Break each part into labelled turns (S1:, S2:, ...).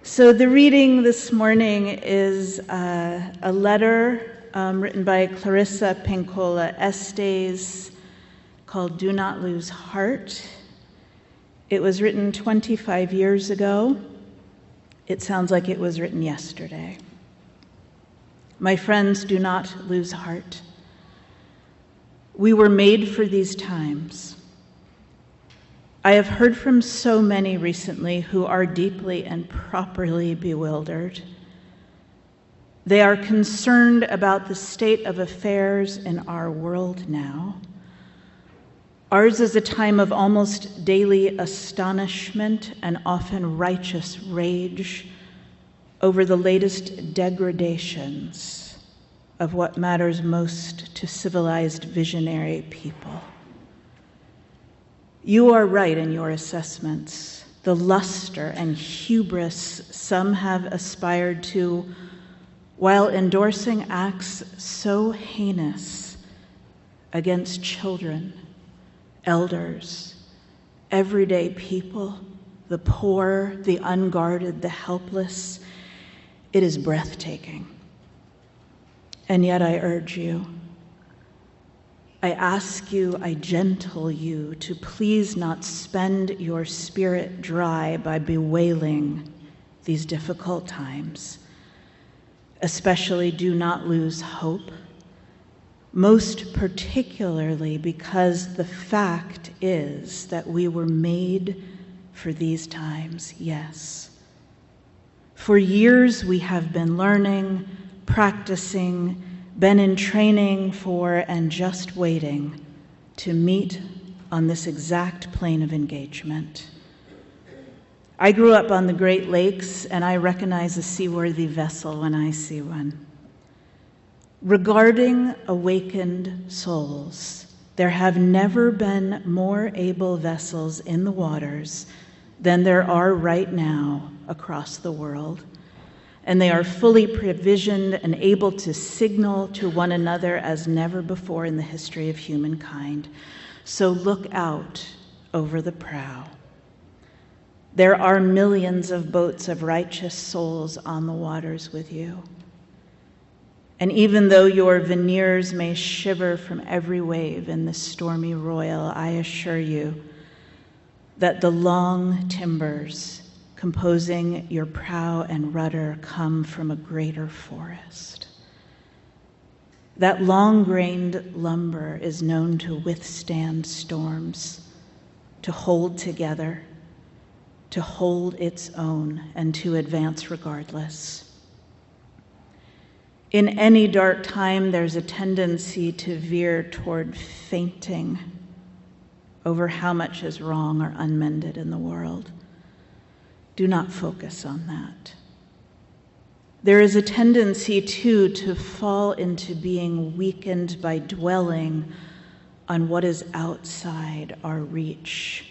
S1: So the reading this morning is a letter written by Clarissa Pinkola Estes called Do Not Lose Heart. It was written 25 years ago. It sounds like it was written yesterday. My friends, do not lose heart. We were made for these times. I have heard from so many recently who are deeply and properly bewildered. They are concerned about the state of affairs in our world now. Ours is a time of almost daily astonishment and often righteous rage over the latest degradations of what matters most to civilized visionary people. You are right in your assessments. The luster and hubris some have aspired to, while endorsing acts so heinous against children, elders, everyday people, the poor, the unguarded, the helpless, it is breathtaking. And yet I urge you, I ask you, I gentle you to please not spend your spirit dry by bewailing these difficult times. Especially do not lose hope, most particularly because the fact is that we were made for these times, yes. For years we have been learning, practicing, been in training for and just waiting to meet on this exact plane of engagement. I grew up on the Great Lakes, and I recognize a seaworthy vessel when I see one. Regarding awakened souls, there have never been more able vessels in the waters than there are right now across the world. And they are fully provisioned and able to signal to one another as never before in the history of humankind. So look out over the prow. There are millions of boats of righteous souls on the waters with you. And even though your veneers may shiver from every wave in this stormy royal, I assure you that the long timbers composing your prow and rudder come from a greater forest. That long-grained lumber is known to withstand storms, to hold together, to hold its own, and to advance regardless. In any dark time, there's a tendency to veer toward fainting over how much is wrong or unmended in the world. Do not focus on that. There is a tendency, too, to fall into being weakened by dwelling on what is outside our reach,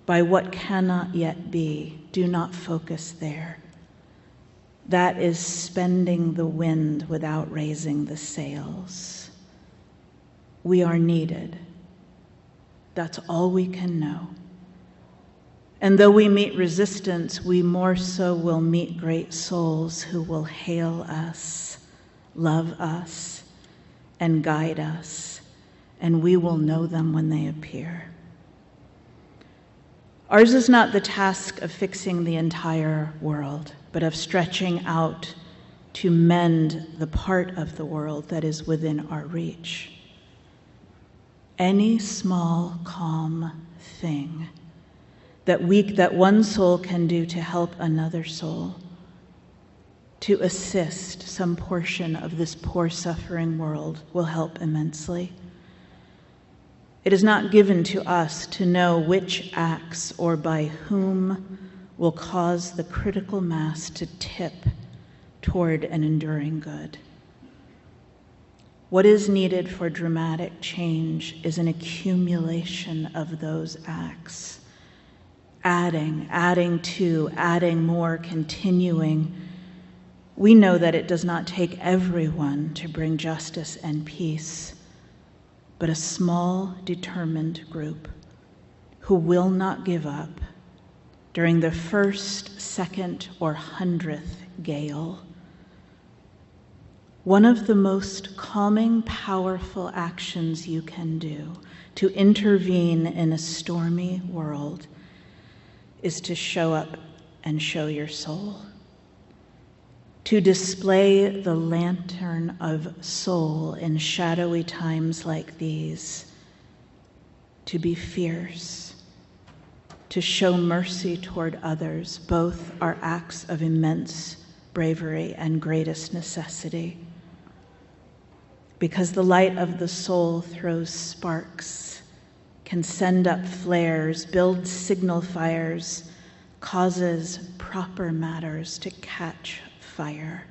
S1: by what cannot yet be. Do not focus there. That is spending the wind without raising the sails. We are needed. That's all we can know. And though we meet resistance, we more so will meet great souls who will hail us, love us, and guide us, and we will know them when they appear. Ours is not the task of fixing the entire world, but of stretching out to mend the part of the world that is within our reach. Any small, calm thing that one soul can do to help another soul, to assist some portion of this poor, suffering world, will help immensely. It is not given to us to know which acts or by whom will cause the critical mass to tip toward an enduring good. What is needed for dramatic change is an accumulation of those acts. Adding to, adding more, continuing. We know that it does not take everyone to bring justice and peace, but a small, determined group who will not give up, during the first, second, or 100th gale. One of the most calming, powerful actions you can do to intervene in a stormy world is to show up and show your soul, to display the lantern of soul in shadowy times like these, to be fierce, to show mercy toward others. Both are acts of immense bravery and greatest necessity, because the light of the soul throws sparks, can send up flares, builds signal fires, causes proper matters to catch fire.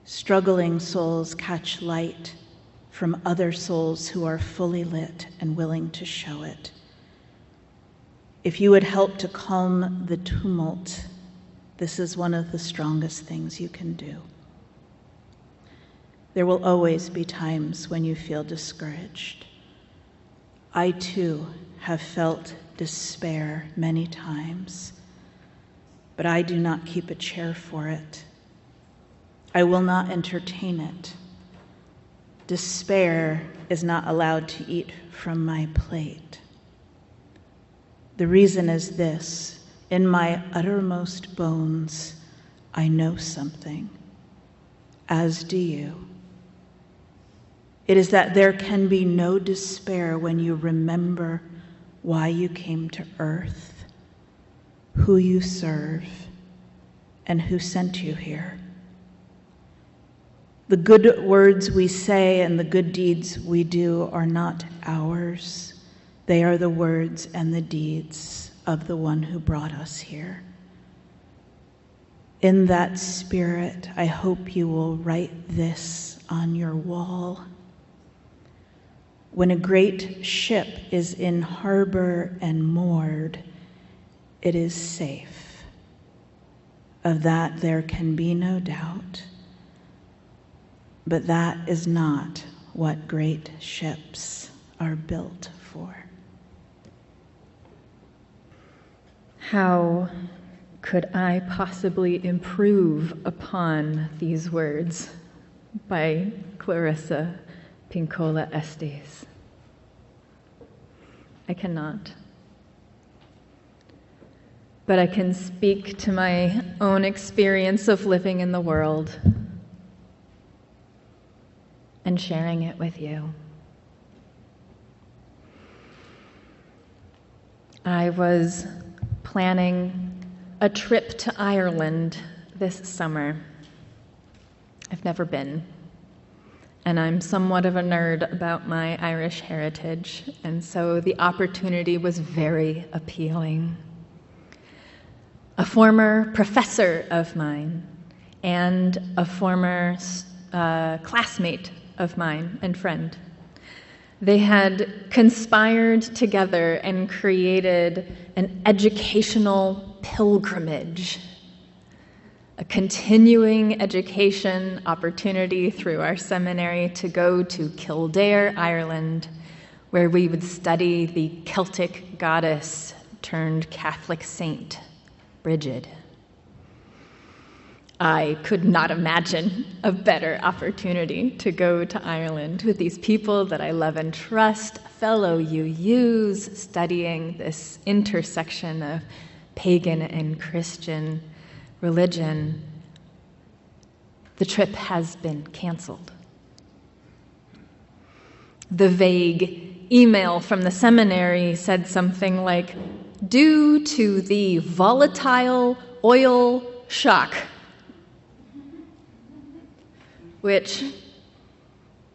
S1: Struggling souls catch light from other souls who are fully lit and willing to show it. If you would help to calm the tumult, this is one of the strongest things you can do. There will always be times when you feel discouraged. I too have felt despair many times, but I do not keep a chair for it. I will not entertain it. Despair is not allowed to eat from my plate. The reason is this: in my uttermost bones, I know something, as do you. It is that there can be no despair when you remember why you came to earth, who you serve, and who sent you here. The good words we say and the good deeds we do are not ours. They are the words and the deeds of the one who brought us here. In that spirit, I hope you will write this on your wall. When a great ship is in harbor and moored, it is safe. Of that there can be no doubt. But that is not what great ships are built for.
S2: How could I possibly improve upon these words? By Clarissa Pinkola Estes. I cannot. But I can speak to my own experience of living in the world and sharing it with you. I was planning a trip to Ireland this summer. I've never been, and I'm somewhat of a nerd about my Irish heritage, and so the opportunity was very appealing. A former professor of mine and a former classmate of mine and friend, they had conspired together and created an educational pilgrimage, a continuing education opportunity through our seminary to go to Kildare, Ireland, where we would study the Celtic goddess turned Catholic saint, Bridget. I could not imagine a better opportunity to go to Ireland with these people that I love and trust, fellow UUs, studying this intersection of pagan and Christian religion. The trip has been canceled. The vague email from the seminary said something like, due to the volatile oil shock, which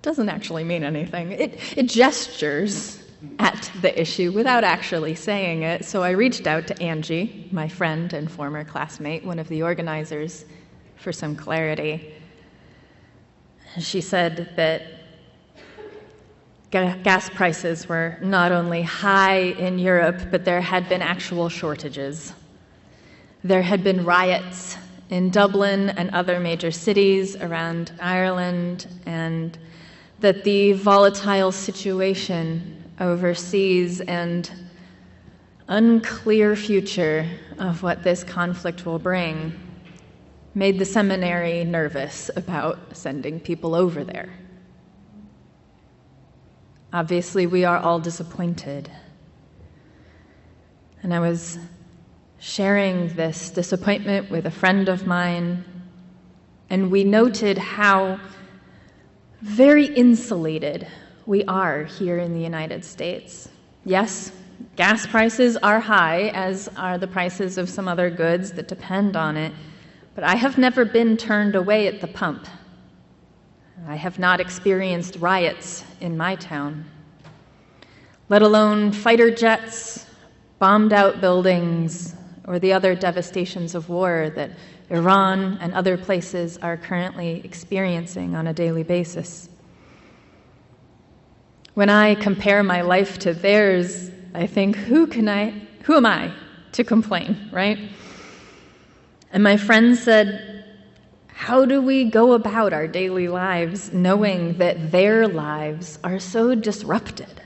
S2: doesn't actually mean anything. It gestures at the issue without actually saying it. So I reached out to Angie, my friend and former classmate, one of the organizers, for some clarity. She said that gas prices were not only high in Europe, but there had been actual shortages. There had been riots in Dublin and other major cities around Ireland, and that the volatile situation overseas and unclear future of what this conflict will bring made the seminary nervous about sending people over there. Obviously, we are all disappointed. And I was sharing this disappointment with a friend of mine, and we noted how very insulated we are here in the United States. Yes, gas prices are high, as are the prices of some other goods that depend on it, but I have never been turned away at the pump. I have not experienced riots in my town, let alone fighter jets, bombed out buildings, or the other devastations of war that Iran and other places are currently experiencing on a daily basis. When I compare my life to theirs, I think, who am I to complain, right? And my friend said, how do we go about our daily lives knowing that their lives are so disrupted?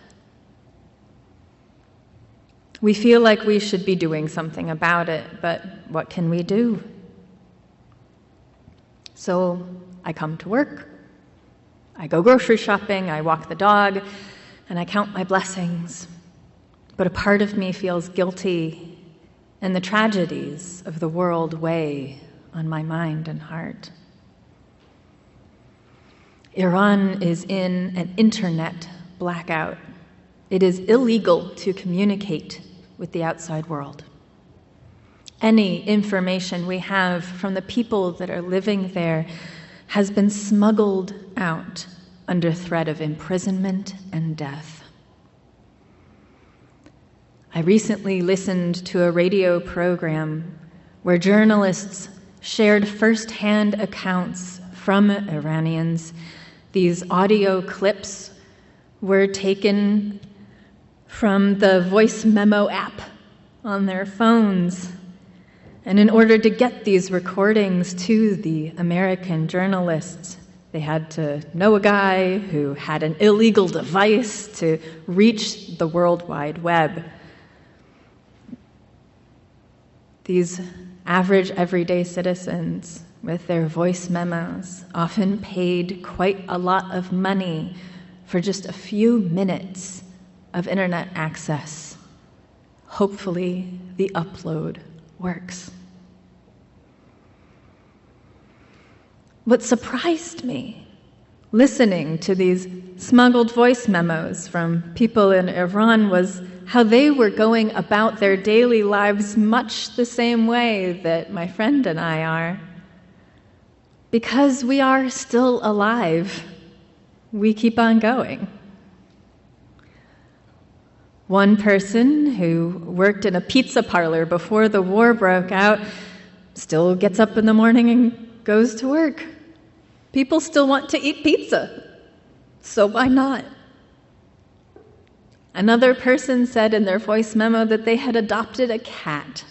S2: We feel like we should be doing something about it, but what can we do? So I come to work, I go grocery shopping, I walk the dog, and I count my blessings. But a part of me feels guilty, and the tragedies of the world weigh on my mind and heart. Iran is in an internet blackout. It is illegal to communicate with the outside world. Any information we have from the people that are living there has been smuggled out under threat of imprisonment and death. I recently listened to a radio program where journalists shared firsthand accounts from Iranians. These audio clips were taken from the voice memo app on their phones. And in order to get these recordings to the American journalists, they had to know a guy who had an illegal device to reach the World Wide Web. These average, everyday citizens with their voice memos often paid quite a lot of money for just a few minutes of internet access. Hopefully, the upload works. What surprised me, listening to these smuggled voice memos from people in Iran, was how they were going about their daily lives much the same way that my friend and I are. Because we are still alive, we keep on going. One person who worked in a pizza parlor before the war broke out still gets up in the morning and goes to work. People still want to eat pizza, so why not? Another person said in their voice memo that they had adopted a cat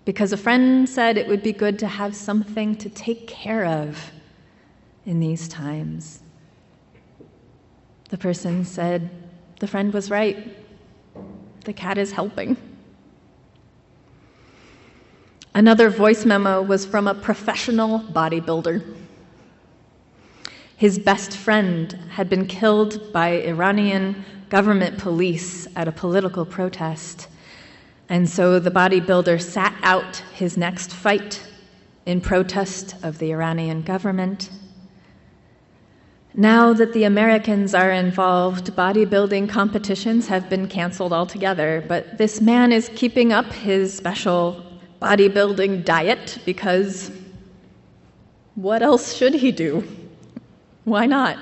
S2: because a friend said it would be good to have something to take care of in these times. The person said the friend was right. The cat is helping. Another voice memo was from a professional bodybuilder. His best friend had been killed by Iranian government police at a political protest, and so the bodybuilder sat out his next fight in protest of the Iranian government. Now that the Americans are involved, bodybuilding competitions have been canceled altogether, but this man is keeping up his special bodybuilding diet because what else should he do? Why not?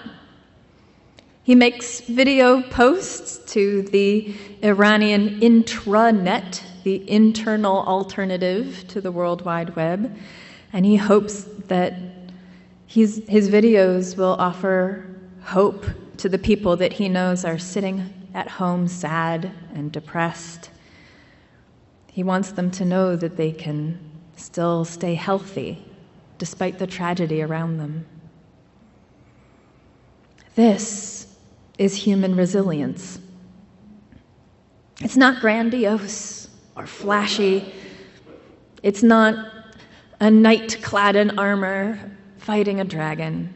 S2: He makes video posts to the Iranian intranet, the internal alternative to the World Wide Web, and he hopes that his videos will offer hope to the people that he knows are sitting at home sad and depressed. He wants them to know that they can still stay healthy despite the tragedy around them. This is human resilience. It's not grandiose or flashy. It's not a knight clad in armor fighting a dragon.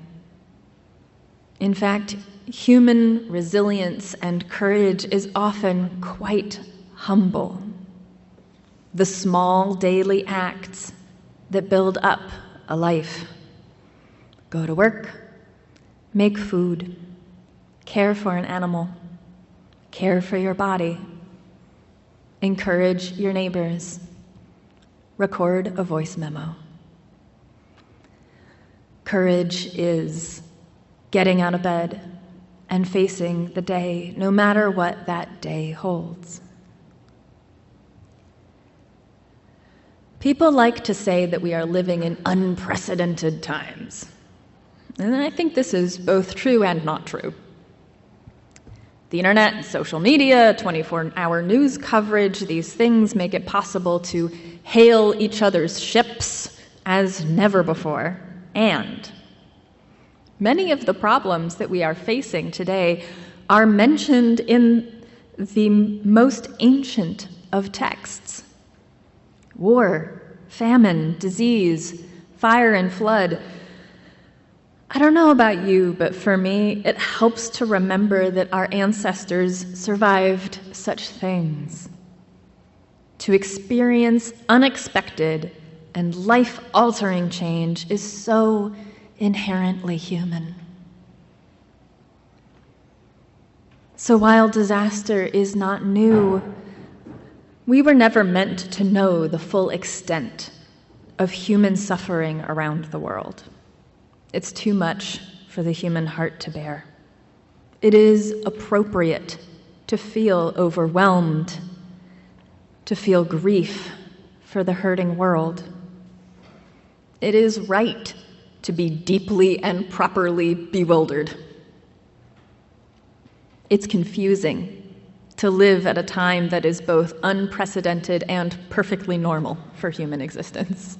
S2: In fact, human resilience and courage is often quite humble. The small daily acts that build up a life. Go to work, make food, care for an animal, care for your body, encourage your neighbors, record a voice memo. Courage is getting out of bed and facing the day, no matter what that day holds. People like to say that we are living in unprecedented times. And I think this is both true and not true. The internet, social media, 24-hour news coverage, these things make it possible to hail each other's ships as never before. And many of the problems that we are facing today are mentioned in the most ancient of texts. War, famine, disease, fire and flood. I don't know about you, but for me, it helps to remember that our ancestors survived such things. To experience unexpected and life-altering change is so inherently human. So while disaster is not new, we were never meant to know the full extent of human suffering around the world. It's too much for the human heart to bear. It is appropriate to feel overwhelmed, to feel grief for the hurting world. It is right to be deeply and properly bewildered. It's confusing to live at a time that is both unprecedented and perfectly normal for human existence.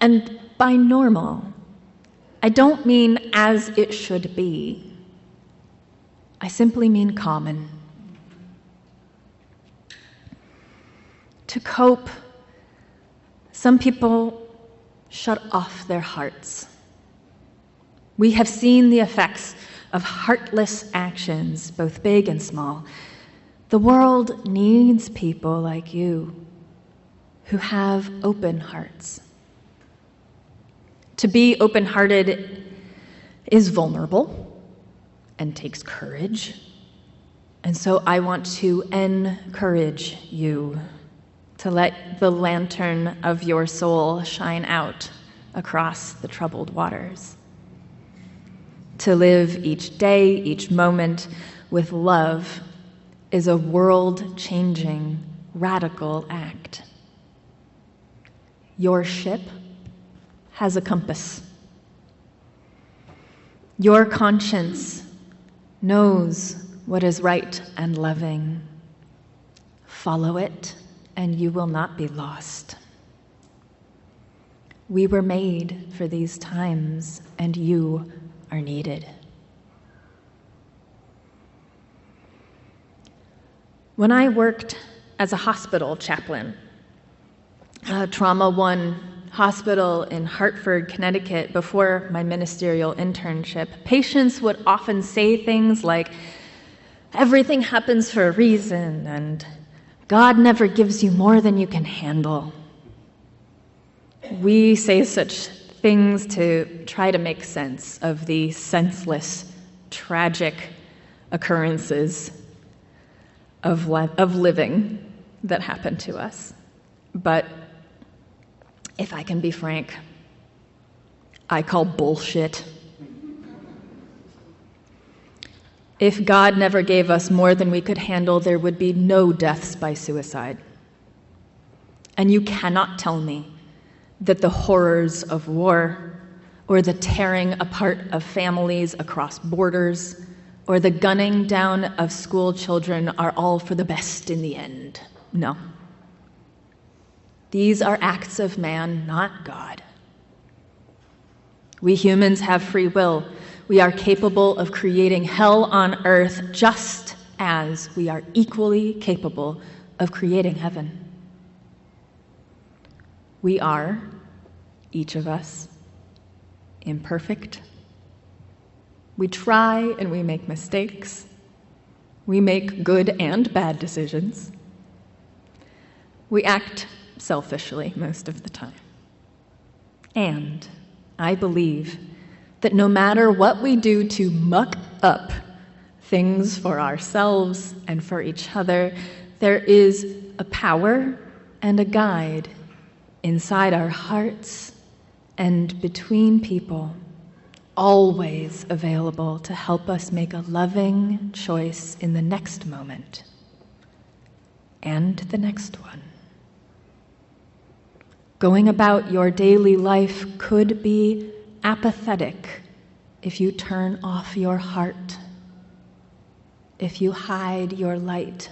S2: And by normal, I don't mean as it should be. I simply mean common. To cope, some people shut off their hearts. We have seen the effects of heartless actions, both big and small. The world needs people like you who have open hearts. To be open-hearted is vulnerable and takes courage. And so I want to encourage you to let the lantern of your soul shine out across the troubled waters. To live each day, each moment with love is a world-changing, radical act. Your ship has a compass. Your conscience knows what is right and loving. Follow it, and you will not be lost. We were made for these times, and you are needed. When I worked as a hospital chaplain, a Trauma One hospital in Hartford, Connecticut, before my ministerial internship, patients would often say things like, "Everything happens for a reason," and "God never gives you more than you can handle." We say such things to try to make sense of the senseless, tragic occurrences of living that happen to us. But if I can be frank, I call bullshit. If God never gave us more than we could handle, there would be no deaths by suicide. And you cannot tell me that the horrors of war, or the tearing apart of families across borders, or the gunning down of school children are all for the best in the end. No. These are acts of man, not God. We humans have free will. We are capable of creating hell on earth just as we are equally capable of creating heaven. We are, each of us, imperfect. We try and we make mistakes. We make good and bad decisions. We act selfishly most of the time. And I believe that no matter what we do to muck up things for ourselves and for each other, there is a power and a guide inside our hearts and between people, always available to help us make a loving choice in the next moment and the next one. Going about your daily life could be apathetic if you turn off your heart, if you hide your light,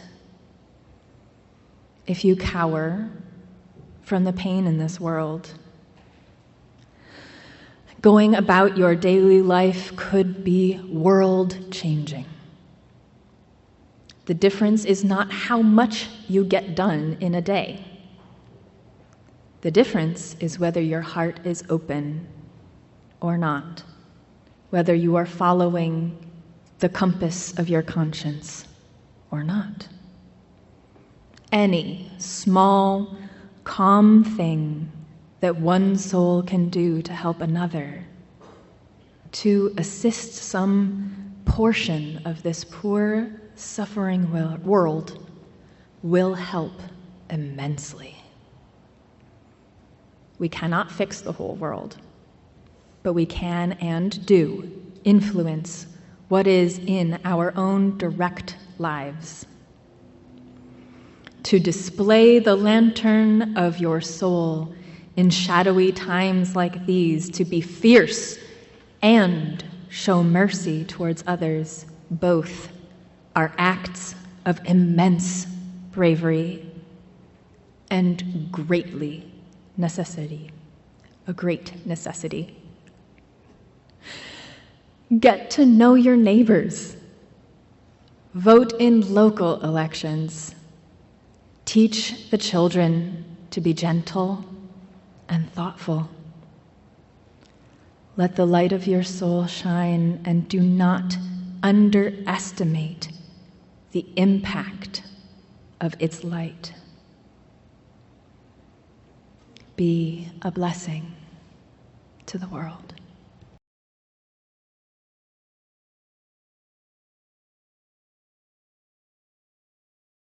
S2: if you cower from the pain in this world. Going about your daily life could be world-changing. The difference is not how much you get done in a day. The difference is whether your heart is open or not, whether you are following the compass of your conscience or not. Any small, calm thing that one soul can do to help another, to assist some portion of this poor, suffering world, will help immensely. We cannot fix the whole world, but we can and do influence what is in our own direct lives. To display the lantern of your soul in shadowy times like these, to be fierce and show mercy towards others, both are acts of immense bravery and a great necessity. Get to know your neighbors. Vote in local elections. Teach the children to be gentle and thoughtful. Let the light of your soul shine, and do not underestimate the impact of its light. Be a blessing to the world.